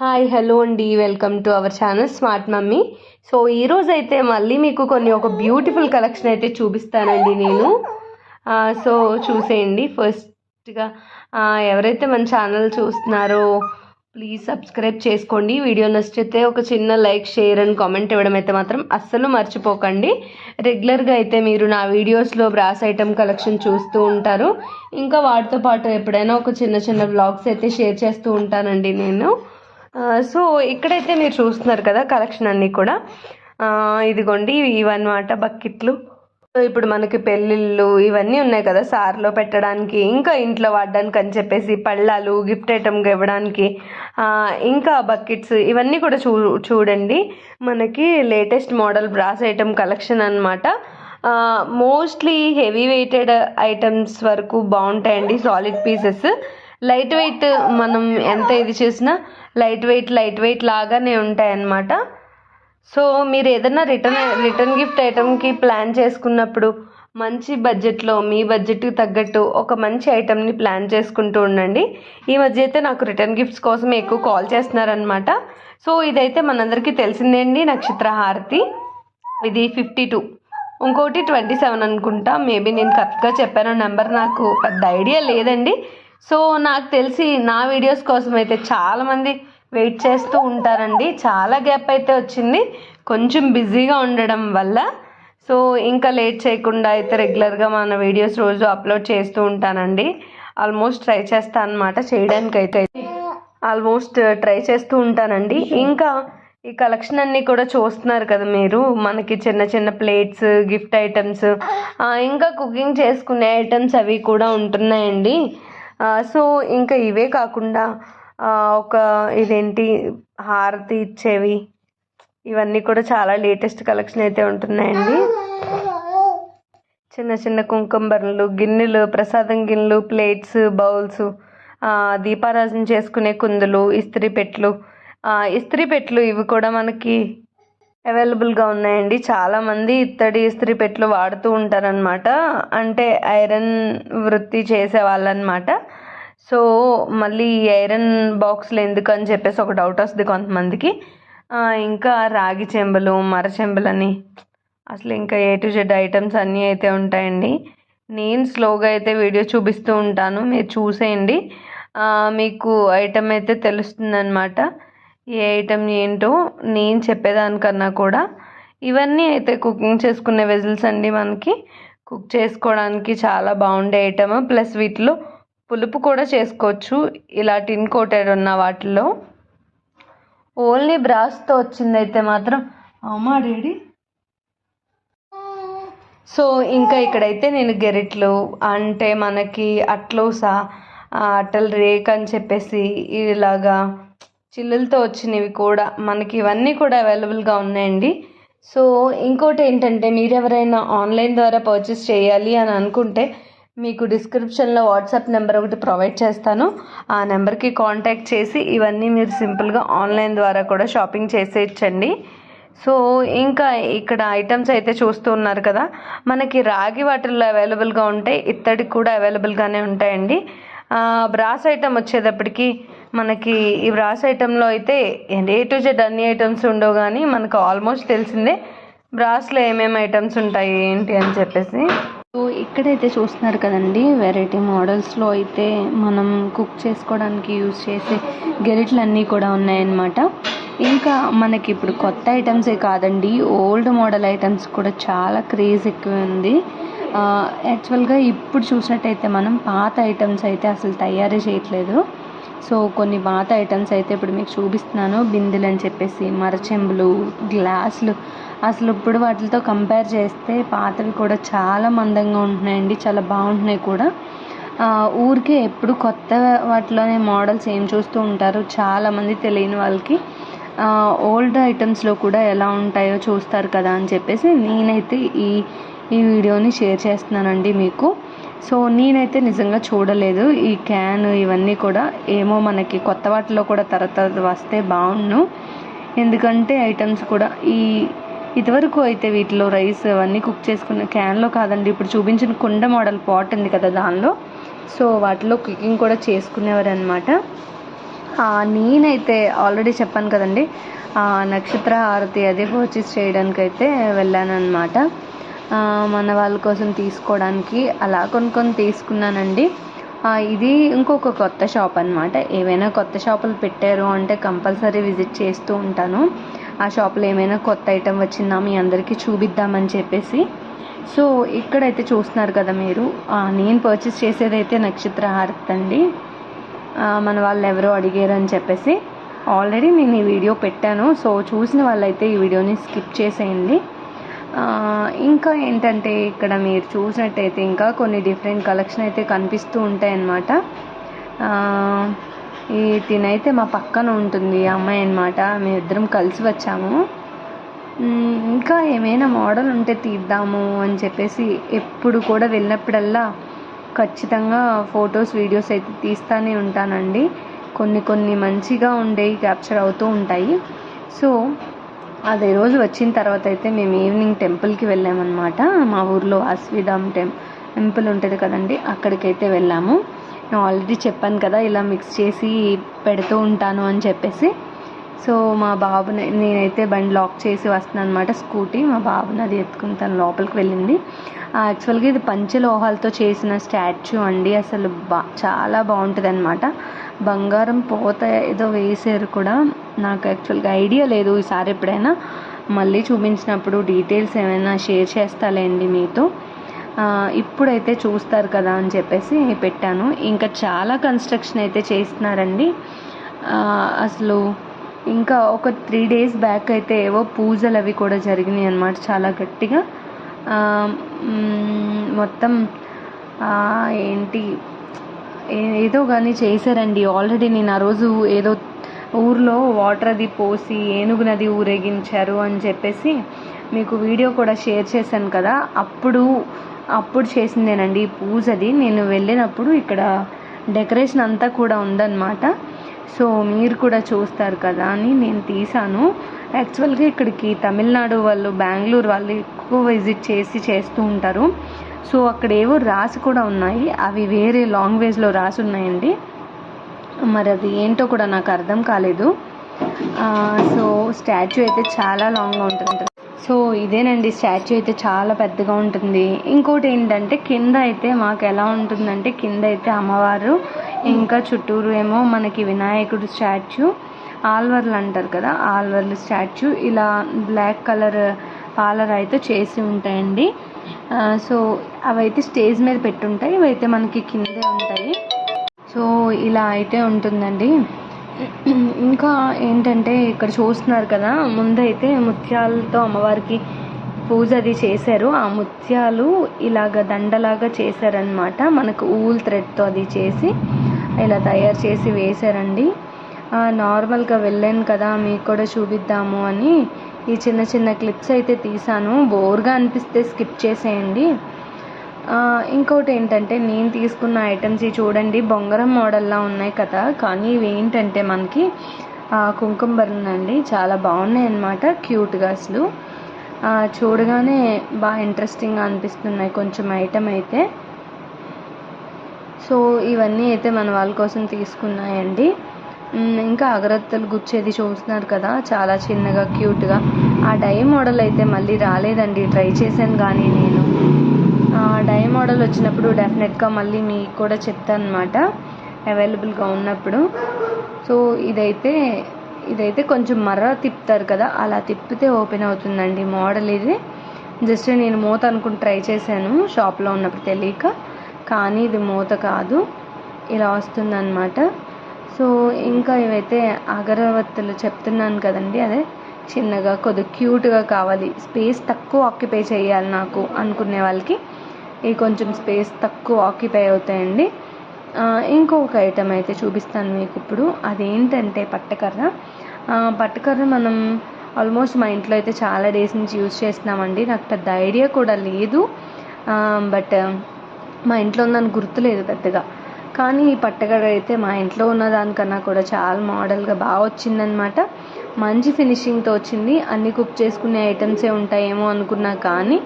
Hi hello అండి, welcome to our channel smart mummy. So ఈరోజు అయితే మళ్ళీ మీకు ఒక బ్యూటిఫుల్ కలెక్షన్ అయితే చూపిస్తానండి నేను. సో చూసేయండి. ఫస్ట్గా ఎవరైతే మన ఛానల్ చూస్తున్నారో ప్లీజ్ సబ్స్క్రైబ్ చేసుకోండి. వీడియో నచ్చితే ఒక చిన్న లైక్, షేర్ అండ్ కామెంట్ ఇవ్వడం అయితే మాత్రం అస్సలు మర్చిపోకండి. రెగ్యులర్గా అయితే మీరు నా వీడియోస్లో బ్రాస్ ఐటమ్ కలెక్షన్ చూస్తూ ఉంటారు. ఇంకా వాటితో పాటు ఎప్పుడైనా ఒక చిన్న చిన్న వ్లాగ్స్ అయితే షేర్ చేస్తూ ఉంటానండి నేను. సో ఇక్కడైతే మీరు చూస్తున్నారు కదా కలెక్షన్ అన్నీ కూడా. ఇదిగోండి ఇవన్నమాట బకెట్లు. సో ఇప్పుడు మనకి పెళ్ళిళ్ళు ఇవన్నీ ఉన్నాయి కదా, సార్లో పెట్టడానికి, ఇంకా ఇంట్లో వాడడానికి అని చెప్పేసి పళ్ళాలు గిఫ్ట్ ఐటమ్గా ఇవ్వడానికి, ఇంకా బకెట్స్ ఇవన్నీ కూడా చూడండి. మనకి latest model brass item collection అనమాట. మోస్ట్లీ హెవీ వెయిటెడ్ ఐటమ్స్ వరకు బాగుంటాయండి. సాలిడ్ పీసెస్, లైట్ వెయిట్, మనం ఎంత ఇది చేసినా లైట్ వెయిట్ లాగానే ఉంటాయి అన్నమాట. సో మీరు ఏదైనా రిటర్న్ గిఫ్ట్ ఐటమ్కి ప్లాన్ చేసుకున్నప్పుడు మంచి బడ్జెట్లో, మీ బడ్జెట్కి తగ్గట్టు ఒక మంచి ఐటమ్ని ప్లాన్ చేసుకుంటూ ఉండండి. ఈ మధ్య అయితే నాకు రిటర్న్ గిఫ్ట్స్ కోసం ఎక్కువ కాల్ చేస్తున్నారనమాట. సో ఇదైతే మనందరికీ తెలిసిందేండి, నక్షత్ర హారతి. ఇది 52, ఇంకోటి 27 అనుకుంటా. మేబీ నేను కరెక్ట్గా చెప్పాను నెంబర్, నాకు పెద్ద ఐడియా లేదండి. సో నాకు తెలిసి నా వీడియోస్ కోసం అయితే చాలామంది వెయిట్ చేస్తూ ఉంటారండి. చాలా గ్యాప్ అయితే వచ్చింది కొంచెం బిజీగా ఉండడం వల్ల. సో ఇంకా లేట్ చేయకుండా అయితే రెగ్యులర్గా మన వీడియోస్ రోజు అప్లోడ్ చేస్తూ ఉంటానండి. ఆల్మోస్ట్ ట్రై చేస్తాను అనమాట, చేయడానికైతే ఆల్మోస్ట్ ట్రై చేస్తూ ఉంటానండి. ఇంకా ఈ కలెక్షన్ అన్నీ కూడా చూస్తున్నారు కదా మీరు. మనకి చిన్న చిన్న ప్లేట్స్, గిఫ్ట్ ఐటమ్స్, ఇంకా కుకింగ్ చేసుకునే ఐటమ్స్ అవి కూడా ఉంటున్నాయండి. సో ఇంకా ఇవే కాకుండా ఒక ఇదేంటి హారతి ఇచ్చేవి, ఇవన్నీ కూడా చాలా లేటెస్ట్ కలెక్షన్ అయితే ఉంటున్నాయండి. చిన్న చిన్న కుంకుమబర్లు, గిన్నెలు, ప్రసాదం గిన్నెలు, ప్లేట్స్, బౌల్స్, దీపారాజన చేసుకునే కుందులు, ఇస్త్రీ పెట్లు ఇవి కూడా మనకి అవైలబుల్గా ఉన్నాయండి. చాలామంది ఇత్తడి ఇస్త్రీ పెట్లు వాడుతూ ఉంటారనమాట, అంటే ఐరన్ వృత్తి చేసే వాళ్ళనమాట. సో మళ్ళీ ఈ ఐరన్ బాక్స్లు ఎందుకు అని చెప్పేసి ఒక డౌట్ వస్తుంది కొంతమందికి. ఇంకా రాగి చెంబులు, మర చెంబులని, అసలు ఇంకా A to Z ఐటమ్స్ అన్నీ అయితే ఉంటాయండి. నేను స్లోగా అయితే వీడియో చూపిస్తూ ఉంటాను, మీరు చూసేయండి. మీకు ఐటమ్ అయితే తెలుస్తుందన్నమాట, ఏ ఐటమ్ ఏంటో నేను చెప్పేదానికన్నా కూడా. ఇవన్నీ అయితే కుకింగ్ చేసుకునే వెజిల్స్ అండి. మనకి కుక్ చేసుకోవడానికి చాలా బాగుండే ఐటమ్. ప్లస్ వీటిలో పులుపు కూడా చేసుకోవచ్చు, ఇలా టిన్ కోటెడ్ ఉన్న వాటిల్లో. ఓన్లీ బ్రాస్తో వచ్చిందైతే మాత్రం అమ్మా డాడీ. సో ఇంకా ఇక్కడైతే నేను గెరిట్లు, అంటే మనకి అట్లోసా, అట్టల రేక్ అని చెప్పేసి ఇలాగా చిల్లులతో వచ్చినవి కూడా మనకి ఇవన్నీ కూడా అవైలబుల్గా ఉన్నాయండి. సో ఇంకోటి ఏంటంటే, మీరు ఎవరైనా ఆన్లైన్ ద్వారా పర్చేస్ చేయాలి అని అనుకుంటే మీకు డిస్క్రిప్షన్లో వాట్సాప్ నెంబర్ ఒకటి ప్రొవైడ్ చేస్తాను. ఆ నెంబర్కి కాంటాక్ట్ చేసి ఇవన్నీ మీరు సింపుల్గా ఆన్లైన్ ద్వారా కూడా షాపింగ్ చేసేయచ్చండి. సో ఇంకా ఇక్కడ ఐటమ్స్ అయితే చూస్తూ ఉన్నారు కదా, మనకి రాగి వాటిల్లో అవైలబుల్గా ఉంటాయి, ఇత్తడికి కూడా అవైలబుల్గానే ఉంటాయండి. బ్రాస్ ఐటమ్ వచ్చేటప్పటికి మనకి ఈ బ్రాస్ ఐటెంలో అయితే A to Z అన్ని ఐటమ్స్ ఉండవు, కానీ మనకు ఆల్మోస్ట్ తెలిసిందే బ్రాస్లో ఏమేమి ఐటమ్స్ ఉంటాయి ఏంటి అని చెప్పేసి. సో ఇక్కడైతే చూస్తున్నారు కదండి, వెరైటీ మోడల్స్లో అయితే మనం కుక్ చేసుకోవడానికి యూజ్ చేసే గెరిట్లు అన్నీ కూడా ఉన్నాయన్నమాట. ఇంకా మనకి ఇప్పుడు కొత్త ఐటమ్సే కాదండి, ఓల్డ్ మోడల్ ఐటమ్స్ కూడా చాలా క్రేజ్ ఎక్కువ ఉంది. యాక్చువల్గా ఇప్పుడు చూసినట్టయితే మనం పాత ఐటమ్స్ అయితే అసలు తయారీ చేయట్లేదు. సో కొన్ని పాత ఐటమ్స్ అయితే ఇప్పుడు మీకు చూపిస్తున్నాను. బిందెలు అని చెప్పేసి, మరచెంబులు, గ్లాసులు, అసలు ఇప్పుడు వాటితో కంపేర్ చేస్తే పాతవి కూడా చాలా మందంగా ఉంటున్నాయండి, చాలా బాగుంటున్నాయి కూడా. ఊరికే ఎప్పుడు కొత్త వాటిలోనే మోడల్స్ ఏం చూస్తూ ఉంటారు చాలామంది, తెలియని వాళ్ళకి ఓల్డ్ ఐటమ్స్లో కూడా ఎలా ఉంటాయో చూస్తారు కదా అని చెప్పేసి నేనైతే ఈ వీడియోని షేర్ చేస్తున్నానండి మీకు. సో నేనైతే నిజంగా చూడలేదు ఈ క్యాన్ ఇవన్నీ కూడా. ఏమో మనకి కొత్త వాటిలో కూడా తర్వాత వస్తే బాగుండు, ఎందుకంటే ఐటమ్స్ కూడా ఇదివరకు అయితే వీటిలో రైస్ అవన్నీ కుక్ చేసుకున్న క్యాన్లో కాదండి, ఇప్పుడు చూపించిన కుండ మోడల్ పాట్ ఉంది కదా దానిలో. సో వాటిలో కుకింగ్ కూడా చేసుకునేవారు అనమాట. నేనైతే ఆల్రెడీ చెప్పాను కదండి, నక్షత్ర హారతి అది పర్చేస్ చేయడానికి అయితే వెళ్ళాను అనమాట. మన వాళ్ళ కోసం తీసుకోవడానికి అలా కొన్ని తీసుకున్నానండి. ఇది ఇంకొక కొత్త షాప్ అనమాట. ఏవైనా కొత్త షాపులు పెట్టారు అంటే కంపల్సరీ విజిట్ చేస్తూ ఉంటాను. ఆ షాపులో ఏమైనా కొత్త ఐటెం వచ్చిందా మీ అందరికీ చూపిద్దామని చెప్పేసి. సో ఇక్కడైతే చూస్తున్నారు కదా మీరు, నేను పర్చేస్ చేసేదైతే నక్షత్ర హారతి అండి. మన వాళ్ళు ఎవరో అడిగారు అని చెప్పేసి ఆల్రెడీ నేను ఈ వీడియో పెట్టాను. సో చూసిన వాళ్ళైతే ఈ వీడియోని స్కిప్ చేసేయండి. ఇంకా ఏంటంటే ఇక్కడ మీరు చూసినట్టయితే ఇంకా కొన్ని డిఫరెంట్ కలెక్షన్ అయితే కనిపిస్తూ ఉంటాయి అన్నమాట. ఈ తినైతే మా పక్కన ఉంటుంది అమ్మాయి అన్నమాట. మేమిద్దరం కలిసి వచ్చాము. ఇంకా ఏమైనా మోడల్ ఉంటే తీద్దాము అని చెప్పేసి ఎప్పుడు కూడా వెళ్ళినప్పుడల్లా ఖచ్చితంగా ఫొటోస్ వీడియోస్ అయితే తీస్తూనే ఉంటానండి. కొన్ని మంచిగా ఉండేవి క్యాప్చర్ అవుతూ ఉంటాయి. సో అదే రోజు వచ్చిన తర్వాత అయితే మేము ఈవినింగ్ టెంపుల్కి వెళ్ళామన్నమాట. మా ఊర్లో అశ్విధామ్ టెంపుల్ ఉంటుంది కదండి, అక్కడికైతే వెళ్ళాము. నేను ఆల్రెడీ చెప్పాను కదా ఇలా మిక్స్ చేసి పెడుతూ ఉంటాను అని చెప్పేసి. సో మా బాబుని నేనైతే బండి లాక్ చేసి వస్తున్నాను అనమాట, స్కూటీ. మా బాబుని అది ఎత్తుకుని తను లోపలికి వెళ్ళింది. యాక్చువల్గా ఇది పంచలోహాలతో చేసిన స్టాచ్యూ అండి. అసలు చాలా బాగుంటుంది అనమాట. బంగారం పోత ఏదో వేసారు కూడా, నాకు యాక్చువల్గా ఐడియా లేదు. ఈసారి ఎప్పుడైనా మళ్ళీ చూపించినప్పుడు డీటెయిల్స్ ఏమైనా షేర్ చేస్తాలేండి మీతో. ఇప్పుడైతే చూస్తారు కదా అని చెప్పేసి పెట్టాను. ఇంకా చాలా కన్స్ట్రక్షన్ అయితే చేస్తున్నారండి. అసలు ఇంకా ఒక 3 days బ్యాక్ అయితే ఏవో పూజలు అవి కూడా జరిగినాయి అన్నమాట, చాలా గట్టిగా. మొత్తం ఏంటి ఏదో కానీ చేశారండి. ఆల్రెడీ నేను ఆ రోజు ఏదో ఊర్లో వాటర్ అది పోసి ఏనుగు నది ఊరేగించారు అని చెప్పేసి మీకు వీడియో కూడా షేర్ చేశాను కదా, అప్పుడు చేసిందేనండి ఈ పూజది. నేను వెళ్ళినప్పుడు ఇక్కడ డెకరేషన్ అంతా కూడా ఉందన్నమాట. సో మీరు కూడా చూస్తారు కదా అని నేను తీసాను. యాక్చువల్గా ఇక్కడికి తమిళనాడు వాళ్ళు, బెంగళూరు వాళ్ళు ఎక్కువ విజిట్ చేస్తూ ఉంటారు. సో అక్కడ ఏవో రాసి కూడా ఉన్నాయి, అవి వేరే లాంగ్వేజ్లో రాసి ఉన్నాయండి. మరి అది ఏంటో కూడా నాకు అర్థం కాలేదు. సో స్టాచ్యూ అయితే చాలా లాంగ్గా ఉంటుంది. సో ఇదేనండి స్టాచ్యూ అయితే చాలా పెద్దగా ఉంటుంది. ఇంకోటి ఏంటంటే కింద అయితే మాకు ఎలా ఉంటుందంటే, కింద అయితే అమ్మవారు, ఇంకా చుట్టూరు ఏమో మనకి వినాయకుడు స్టాచ్యూ, ఆల్వర్లు అంటారు కదా, ఆల్వర్లు స్టాచ్యూ ఇలా బ్లాక్ కలర్ పాలరాయితో చేసి ఉంటాయండి. సో అవైతే స్టేజ్ మీద పెట్టుంటాయి, ఇవైతే మనకి కిందే ఉంటాయి. సో ఇలా అయితే ఉంటుందండి. ఇంకా ఏంటంటే ఇక్కడ చూస్తున్నారు కదా, ముందైతే ముత్యాలతో అమ్మవారికి పూజ అది చేశారు. ఆ ముత్యాలు ఇలాగ దండలాగా చేశారనమాట. మనకు ఊల్ థ్రెడ్తో అది చేసి ఇలా తయారు చేసి వేశారండి. నార్మల్గా వెళ్ళాను కదా మీకు కూడా చూపిద్దాము అని ఈ చిన్న క్లిప్స్ అయితే తీసాను. బోర్గా అనిపిస్తే స్కిప్ చేసేయండి. ఇంకోటి ఏంటంటే నేను తీసుకున్న ఐటమ్స్ చూడండి, బొంగరం మోడల్లా ఉన్నాయి కదా, కానీ ఇవి ఏంటంటే మనకి కుంకుమ బర్రెనండి. చాలా బాగున్నాయి అన్నమాట, క్యూట్గా. అసలు చూడగానే బాగా ఇంట్రెస్టింగ్గా అనిపిస్తున్నాయి కొంచెం ఐటమ్ అయితే. సో ఇవన్నీ అయితే మన వాళ్ళ కోసం తీసుకున్నాయండి. ఇంకా అగరత్తులు గుచ్చేది చూస్తున్నారు కదా, చాలా చిన్నగా క్యూట్గా. ఆ డై మోడల్ అయితే మళ్ళీ రాలేదండి, ట్రై చేశాను కానీ నేను. డై మోడల్ వచ్చినప్పుడు డెఫినెట్గా మళ్ళీ మీకు కూడా చెప్తాను అనమాట, అవైలబుల్గా ఉన్నప్పుడు. సో ఇదైతే కొంచెం మర్ర తిప్పుతారు కదా, అలా తిప్పితే ఓపెన్ అవుతుందండి మోడల్. ఇది జస్ట్ నేను మూత అనుకుని ట్రై చేశాను షాప్లో ఉన్నప్పుడు తెలియక, కానీ ఇది మూత కాదు, ఇలా వస్తుందన్నమాట. సో ఇంకా ఇవైతే అగరవత్తులు చెప్తున్నాను కదండి, అదే చిన్నగా కొద్దిగా క్యూట్గా కావాలి, స్పేస్ తక్కువ ఆక్యుపై చేయాలి నాకు అనుకునే వాళ్ళకి ఇవి కొంచెం స్పేస్ తక్కువ ఆక్యుపై అవుతాయండి. ఇంకొక ఐటమ్ అయితే చూపిస్తాను మీకు ఇప్పుడు. అదేంటంటే పట్టకర్ర మనం ఆల్మోస్ట్ మా ఇంట్లో అయితే చాలా డేస్ నుంచి యూజ్ చేస్తున్నామండి. నాకు పెద్ద ఐడియా కూడా లేదు, బట్ మా ఇంట్లో ఉందని గుర్తులేదు పెద్దగా. కానీ ఈ పట్టకర్ర అయితే మా ఇంట్లో ఉన్న దానికన్నా కూడా చాలా మోడల్గా బాగా వచ్చిందనమాట. మంచి ఫినిషింగ్తో వచ్చింది. అన్నీ కుక్ చేసుకునే ఐటమ్సే ఉంటాయేమో అనుకున్నా, కానీ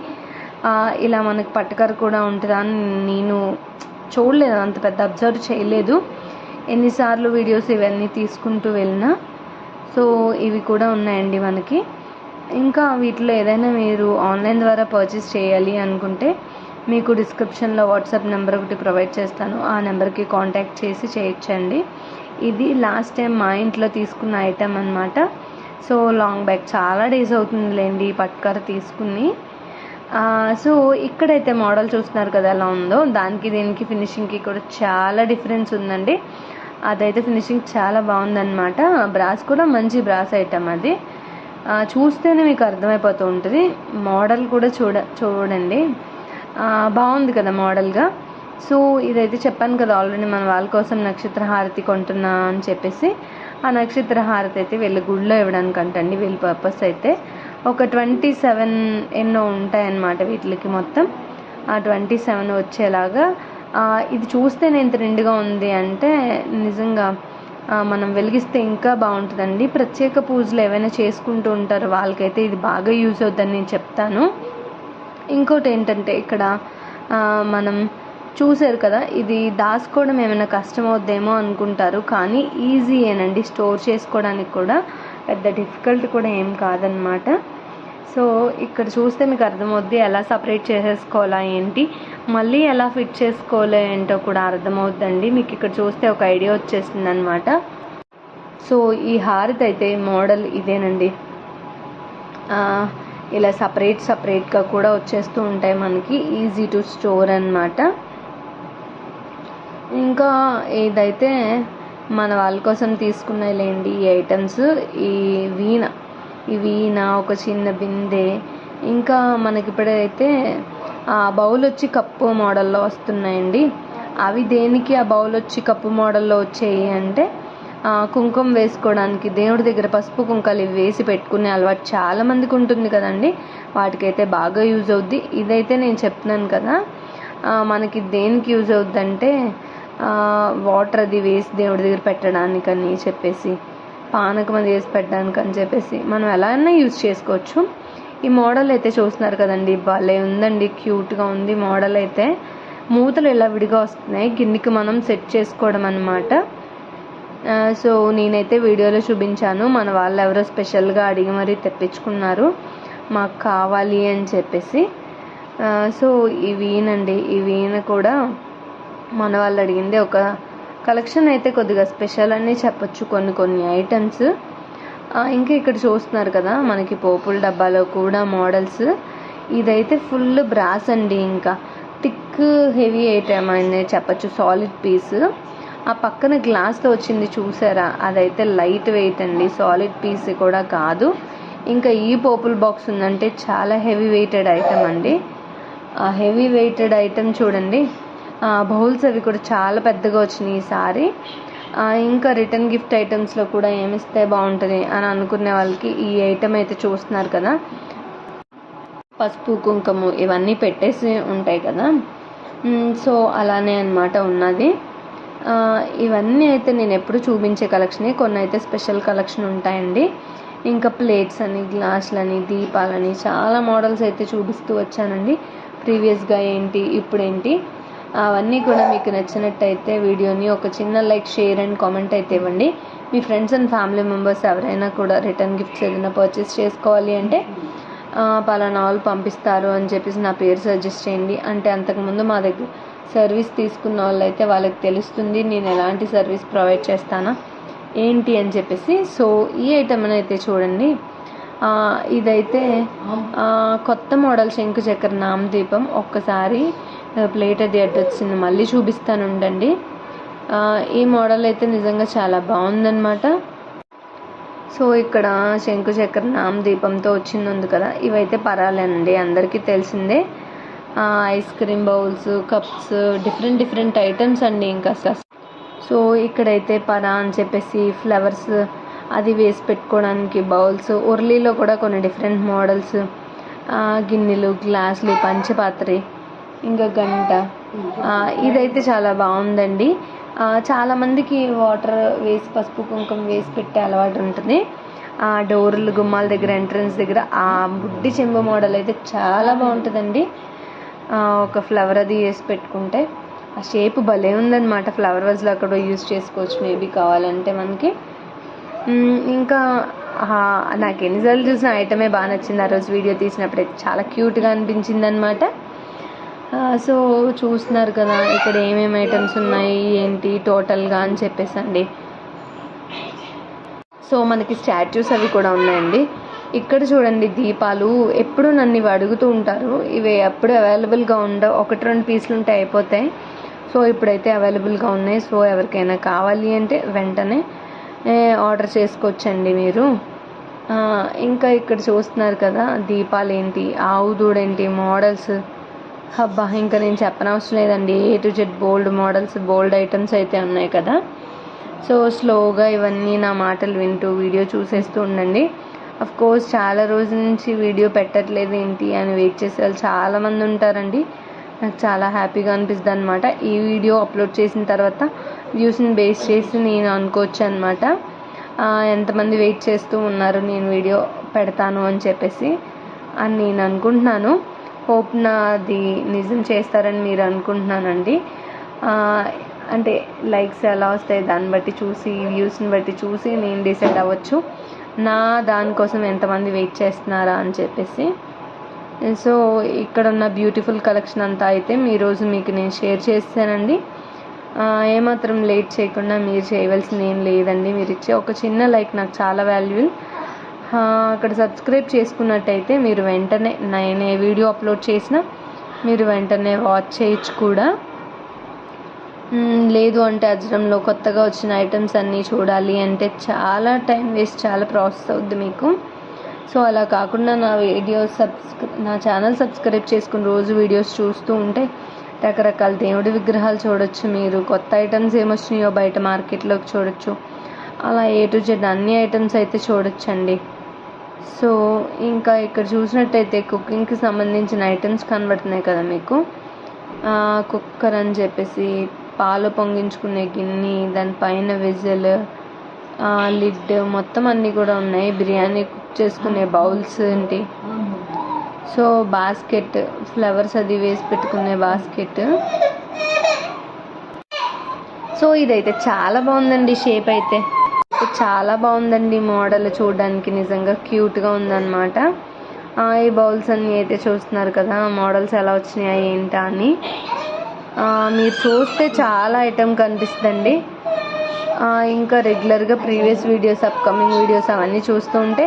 ఇలా మనకు పట్టకర్ర కూడా ఉంటుందా అని నేను చూడలేదు, అంత పెద్ద అబ్జర్వ్ చేయలేదు. ఎన్నిసార్లు వీడియోస్ ఇవన్నీ తీసుకుంటూ వెళ్ళినా. సో ఇవి కూడా ఉన్నాయండి మనకి. ఇంకా వీటిలో ఏదైనా మీరు ఆన్లైన్ ద్వారా పర్చేస్ చేయాలి అనుకుంటే మీకు డిస్క్రిప్షన్లో వాట్సాప్ నెంబర్ ఒకటి ప్రొవైడ్ చేస్తాను, ఆ నెంబర్కి కాంటాక్ట్ చేసి చేయొచ్చండి. ఇది లాస్ట్ టైం మా ఇంట్లో తీసుకున్న ఐటెం అనమాట. సో లాంగ్ బ్యాక్ చాలా డేస్ అవుతుందిలేండి పట్కర తీసుకుని. సో ఇక్కడైతే మోడల్ చూస్తున్నారు కదా ఎలా ఉందో, దానికి దీనికి ఫినిషింగ్కి కూడా చాలా డిఫరెన్స్ ఉందండి. అదైతే ఫినిషింగ్ చాలా బాగుందన్నమాట. బ్రాస్ కూడా మంచి బ్రాస్ ఐటమ్ అది. చూస్తేనే మీకు అర్థమైపోతూ ఉంటుంది. మోడల్ కూడా చూడండి బాగుంది కదా మోడల్గా. సో ఇదైతే చెప్పాను కదా ఆల్రెడీ మన వాళ్ళ కోసం నక్షత్ర హారతి కొంటున్నా అని చెప్పేసి. ఆ నక్షత్ర హారతి అయితే వీళ్ళ గుడిలో ఇవ్వడానికి అంటండి. వీళ్ళ పర్పస్ అయితే ఒక 27 ఎన్నో ఉంటాయన్నమాట వీటికి మొత్తం. ఆ 27 వచ్చేలాగా. ఇది చూస్తేనే ఇంత నిండుగా ఉంది అంటే నిజంగా మనం వెలిగిస్తే ఇంకా బాగుంటుందండి. ప్రత్యేక పూజలు ఏవైనా చేసుకుంటూ ఉంటారో వాళ్ళకైతే ఇది బాగా యూజ్ అవుతుందని నేను చెప్తాను. ఇంకోటి ఏంటంటే ఇక్కడ మనం చూసారు కదా, ఇది దాచుకోవడం ఏమైనా కష్టం అవుద్దేమో అనుకుంటారు, కానీ ఈజీయేనండి. స్టోర్ చేసుకోవడానికి కూడా పెద్ద డిఫికల్ట్ కూడా ఏం కాదనమాట. సో ఇక్కడ చూస్తే మీకు అర్థమవుద్ది ఎలా సపరేట్ చేసేసుకోవాలా ఏంటి, మళ్ళీ ఎలా ఫిట్ చేసుకోవాలో ఏంటో కూడా అర్థమవుద్దండి. మీకు ఇక్కడ చూస్తే ఒక ఐడియా వచ్చేస్తుంది అనమాట. సో ఈ హారతి అయితే మోడల్ ఇదేనండి. ఇలా సపరేట్గా కూడా వచ్చేస్తూ ఉంటాయి మనకి, ఈజీ టు స్టోర్ అన్నమాట. ఇంకా ఏదైతే మన వాళ్ళ కోసం తీసుకున్నాయిలేండి ఈ ఐటమ్స్. ఈ వీణ ఒక చిన్న బిందె, ఇంకా మనకి ఇప్పుడైతే ఆ బౌల్ వచ్చి కప్పు మోడల్లో వస్తున్నాయండి. అవి దేనికి ఆ బౌల్ వచ్చి కప్పు మోడల్లో వచ్చాయి అంటే కుంకుమ వేసుకోవడానికి, దేవుడి దగ్గర పసుపు కుంకాలు ఇవి వేసి పెట్టుకునే అలవాటు చాలామందికి ఉంటుంది కదండి, వాటికైతే బాగా యూజ్ అవుద్ది. ఇదైతే నేను చెప్తున్నాను కదా మనకి దేనికి యూజ్ అవుద్ది అంటే వాటర్ అది వేసి దేవుడి దగ్గర పెట్టడానికని చెప్పేసి, పానకం అది వేసి పెట్టడానికి అని చెప్పేసి మనం ఎలా అయినా యూజ్ చేసుకోవచ్చు. ఈ మోడల్ అయితే చూస్తున్నారు కదండి, భలే ఉందండి, క్యూట్గా ఉంది మోడల్ అయితే. మూతలు ఇలా విడిగా వస్తున్నాయి, గిన్నెకి మనం సెట్ చేసుకోవడం అన్నమాట. సో నేనైతే వీడియోలో చూపించాను, మన వాళ్ళు ఎవరో స్పెషల్గా అడిగి మరీ తెప్పించుకున్నారు మాకు కావాలి అని చెప్పేసి. సో ఈ వీణ కూడా మన వాళ్ళు అడిగింది. ఒక కలెక్షన్ అయితే కొద్దిగా స్పెషల్ అని చెప్పొచ్చు, కొన్ని ఐటమ్స్. ఇంకా ఇక్కడ చూస్తున్నారు కదా మనకి పోపుల డబ్బాలో కూడా మోడల్స్. ఇదైతే ఫుల్ బ్రాస్ అండి, ఇంకా థిక్ హెవీ ఐటమ్ అని చెప్పచ్చు, సాలిడ్ పీస్. ఆ పక్కన గ్లాస్లో వచ్చింది చూసారా, అదైతే లైట్ వెయిట్ అండి, సాలిడ్ పీస్ కూడా కాదు. ఇంకా ఈ పోపుల బాక్స్ ఉందంటే చాలా హెవీ వెయిటెడ్ ఐటమ్ అండి. ఆ హెవీ వెయిటెడ్ ఐటమ్ చూడండి, బౌల్స్ అవి కూడా చాలా పెద్దగా వచ్చినాయి ఈసారి. ఇంకా రిటర్న్ గిఫ్ట్ ఐటమ్స్లో కూడా ఏమిస్తే బాగుంటుంది అని అనుకునే వాళ్ళకి ఈ ఐటమ్ అయితే చూస్తున్నారు కదా, పసుపు కుంకుమ ఇవన్నీ పెట్టేసి ఉంటాయి కదా. సో అలానే అన్నమాట ఉన్నది. ఇవన్నీ అయితే నేను ఎప్పుడు చూపించే కలెక్షనే, కొన్ని అయితే స్పెషల్ కలెక్షన్ ఉంటాయండి. ఇంకా ప్లేట్స్ అని, గ్లాసులని, దీపాలని చాలా మోడల్స్ అయితే చూపిస్తూ వచ్చానండి. ప్రీవియస్గా ఏంటి ఇప్పుడేంటి అవన్నీ కూడా మీకు నచ్చినట్టయితే వీడియోని ఒక చిన్న లైక్, షేర్ అండ్ కామెంట్ అయితే ఇవ్వండి. మీ ఫ్రెండ్స్ అండ్ ఫ్యామిలీ మెంబర్స్ ఎవరైనా కూడా రిటర్న్ గిఫ్ట్స్ ఏదైనా పర్చేస్ చేసుకోవాలి అంటే పలానా వాళ్ళు పంపిస్తారు అని చెప్పేసి నా పేరు సజెస్ట్ చేయండి. అంటే అంతకుముందు మా దగ్గర సర్వీస్ తీసుకున్న వాళ్ళు అయితే వాళ్ళకి తెలుస్తుంది నేను ఎలాంటి సర్వీస్ ప్రొవైడ్ చేస్తానా ఏంటి అని చెప్పేసి. సో ఈ ఐటమ్ అయితే చూడండి, ఇదైతే కొత్త మోడల్ శంకు చక్ర నామదీపం. ఒక్కసారి ప్లేట్ అది అడ్డొచ్చింది, మళ్ళీ చూపిస్తాను ఉండండి. ఈ మోడల్ అయితే నిజంగా చాలా బాగుందన్నమాట. సో ఇక్కడ శంకు చక్ర నామదీపంతో వచ్చింది ఉంది కదా, ఇవైతే పరాలేనండి, అందరికీ తెలిసిందే. Ice cream bowls, cups, different items అండి. ఇంకా సో ఇక్కడైతే పరా అని చెప్పేసి ఫ్లవర్స్ అది వేసి పెట్టుకోవడానికి బౌల్స్, ఉర్లీలో కూడా కొన్ని డిఫరెంట్ మోడల్స్, గిన్నెలు, గ్లాసులు, పంచపాత్రి, ఇంకా గంట. ఇదైతే చాలా బాగుందండి. చాలామందికి వాటర్ వేసి పసుపు కుంకుమ వేసి పెట్టే అలవాటు ఉంటుంది. డోర్లు, గుమ్మాల దగ్గర, ఎంట్రన్స్ దగ్గర ఆ బుడ్డి చెంబు మోడల్ అయితే చాలా బాగుంటుందండి. ఒక ఫ్లవర్ అది వేసి పెట్టుకుంటే ఆ షేప్ భలే ఉందన్నమాట. ఫ్లవర్ వాజ్లో అక్కడ యూజ్ చేసుకోవచ్చు మేబీ కావాలంటే మనకి. ఇంకా నాకు ఎన్నిసార్లు చూసిన ఐటమే బాగా నచ్చింది. ఆ రోజు వీడియో తీసినప్పుడైతే చాలా క్యూట్గా అనిపించింది అనమాట. సో చూస్తున్నారు కదా ఇక్కడ ఏమేమి ఐటమ్స్ ఉన్నాయి ఏంటి టోటల్గా అని చెప్పేసి అండి. సో మనకి స్టాచ్యూస్ అవి కూడా ఉన్నాయండి. ఇక్కడ చూడండి దీపాలు. ఎప్పుడు నన్ను ఇవి అడుగుతూ ఉంటారు. ఇవి ఎప్పుడు అవైలబుల్గా ఉండవు, 1-2 పీసులు ఉంటే అయిపోతాయి. సో ఇప్పుడైతే అవైలబుల్గా ఉన్నాయి. సో ఎవరికైనా కావాలి అంటే వెంటనే ఆర్డర్ చేసుకోవచ్చండి మీరు. ఇంకా ఇక్కడ చూస్తున్నారు కదా దీపాలు ఏంటి, ఆవు దూడేంటి, మోడల్స్. అబ్బా ఇంకా నేను చెప్పనవసరం లేదండి. A to Z bold models, bold items అయితే ఉన్నాయి కదా. సో స్లోగా ఇవన్నీ నా మాటలు వింటూ వీడియో చూసేస్తూ ఉండండి. కోర్స్ చాలా రోజుల నుంచి వీడియో పెట్టట్లేదు ఏంటి అని వెయిట్ చేసే వాళ్ళు చాలామంది ఉంటారండి. నాకు చాలా హ్యాపీగా అనిపిస్తుంది అనమాట. ఈ వీడియో అప్లోడ్ చేసిన తర్వాత వ్యూస్ని బేస్ చేసి నేను అనుకోవచ్చు అనమాట ఎంతమంది వెయిట్ చేస్తూ ఉన్నారు నేను వీడియో పెడతాను అని చెప్పేసి అని నేను అనుకుంటున్నాను. హోప్ నాది నిజం చేస్తారని మీరు అనుకుంటున్నానండి. అంటే లైక్స్ ఎలా వస్తాయి దాన్ని బట్టి చూసి, వ్యూస్ని బట్టి చూసి నేను డిసైడ్ అవ్వచ్చు నా దానికోసం ఎంతమంది వెయిట్ చేస్తున్నారా అని చెప్పేసి. సో ఇక్కడ ఉన్న బ్యూటిఫుల్ కలెక్షన్ అంతా అయితే ఈరోజు మీకు నేను షేర్ చేస్తానండి. ఏమాత్రం లేట్ చేయకుండా మీరు చేయవలసింది ఏం లేదండి. మీరు ఇచ్చే ఒక చిన్న లైక్ నాకు చాలా వాల్యుబుల్. అక్కడ సబ్స్క్రైబ్ చేసుకున్నట్టయితే మీరు వెంటనే నేను ఏ వీడియో అప్లోడ్ చేసినా మీరు వెంటనే వాచ్ చేయొచ్చు కూడా. లేదు అంటే అజ్రంలో కొత్తగా వచ్చిన ఐటమ్స్ అన్నీ చూడాలి అంటే చాలా టైం వేస్ట్, చాలా ప్రాసెస్ అవుద్ది మీకు. సో అలా కాకుండా నా ఛానల్ సబ్స్క్రైబ్ చేసుకుని రోజు వీడియోస్ చూస్తూ ఉంటే రకరకాల దేవుడి విగ్రహాలు చూడొచ్చు మీరు. కొత్త ఐటమ్స్ ఏమొచ్చినాయో బయట మార్కెట్లోకి చూడొచ్చు. అలా A to Z అన్ని ఐటమ్స్ అయితే చూడొచ్చండి. సో ఇంకా ఇక్కడ చూసినట్టయితే కుకింగ్కి సంబంధించిన ఐటమ్స్ కనబడుతున్నాయి కదా మీకు. కుక్కర్ అని చెప్పేసి, పాలు పొంగించుకునే గిన్నె, దానిపైన విజిల్, లిడ్ మొత్తం అన్నీ కూడా ఉన్నాయి. బిర్యానీ కుక్ చేసుకునే బౌల్స్ ఏంటి. సో బాస్కెట్, ఫ్లవర్స్ అది వేసి పెట్టుకునే బాస్కెట్. సో ఇదైతే చాలా బాగుందండి. షేప్ అయితే చాలా బాగుందండి. మోడల్ చూడడానికి నిజంగా క్యూట్గా ఉందన్నమాట. ఈ బౌల్స్ అన్నీ అయితే చూస్తున్నారు కదా మోడల్స్ ఎలా వచ్చినాయి ఏంటా అని. మీరు చూస్తే చాలా ఐటమ్ కనిపిస్తుందండి. ఇంకా రెగ్యులర్గా ప్రీవియస్ వీడియోస్, అప్కమింగ్ వీడియోస్ అవన్నీ చూస్తూ ఉంటే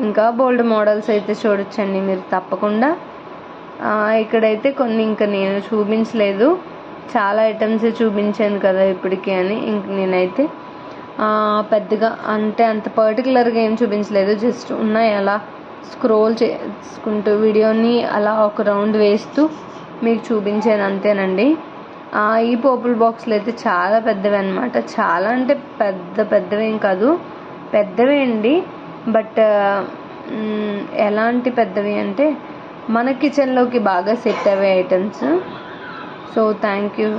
ఇంకా బోల్డ్ మోడల్స్ అయితే చూడొచ్చండి మీరు తప్పకుండా. ఇక్కడైతే కొన్ని ఇంకా నేను చూపించలేదు, చాలా ఐటమ్స్ చూపించాను కదా ఇప్పటికీ అని. ఇంక నేనైతే పెద్దగా అంటే అంత పర్టికులర్గా ఏం చూపించలేదు. జస్ట్ ఉన్నాయి అలా స్క్రోల్ చేసుకుంటూ వీడియోని అలా ఒక రౌండ్ వేస్తూ మీకు చూపించాను అంతేనండి. ఈ పోపుల్ బాక్స్లు అయితే చాలా పెద్దవి అనమాట. చాలా అంటే పెద్దవేం కాదు, పెద్దవే అండి. బట్ ఎలాంటి పెద్దవి అంటే మన కిచెన్లోకి బాగా సెట్ అయ్యే ఐటమ్స్. So thank you.